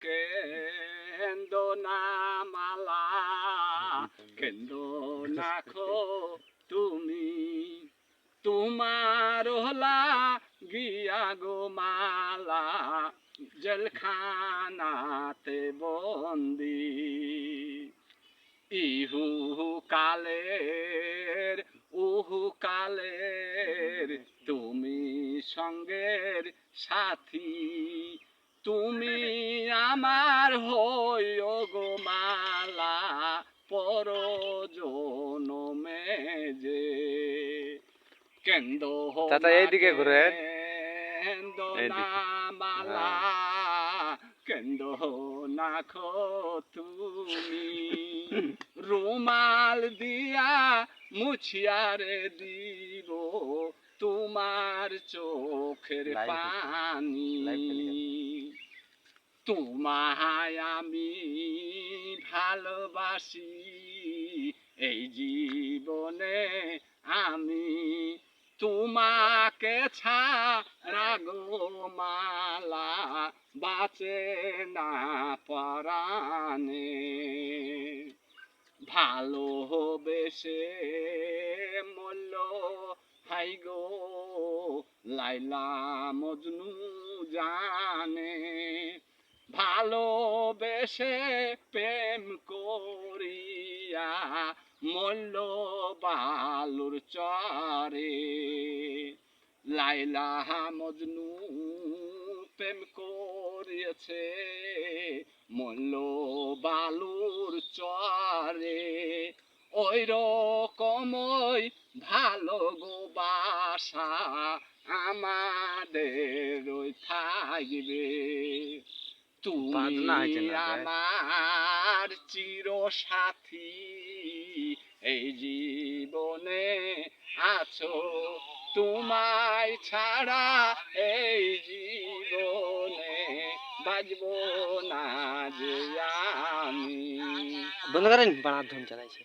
কেন্দো না মালা, কেন্দো না খো তুমি, তোমার গিয়া গো মালা জেলখানাতে বন্দি। ইহু কালের উহু কালের তুমি সঙ্গের সাথী, তুমি আমার হইও গো মালা পর জনমে যে। কেন্দো চাচা এইদিকে ঘুরে, কেন্দো না মালা, কেন্দো না খো তুমি, রুমাল দিয়া মুছিয়ারে দিব তোমার চোখের পানি। তোমায় আমি ভালোবাসি, এই জীবনে আমি তোমাকে ছাড়া গো মালা বাঁচে না পরাণে। ভালোবেসে মূল্য হাই গো লাইলা মজনু জানে, ভালোবেসে প্রেম করিয়া মূল্য বালুর চরে। লাইলা মজনু প্রেম করিয়েছে মূল্য বালুর চরে। ওই রকমই ভালো গো বাসা আমাদের ওই থাকবে। তুমি আমার চির সাথী, এই জীবনে আছো, তোমায় ছাড়া এই জীবনে বাজব না যে আমি। বন্ধ করেন, বানার ধন চালাইছে।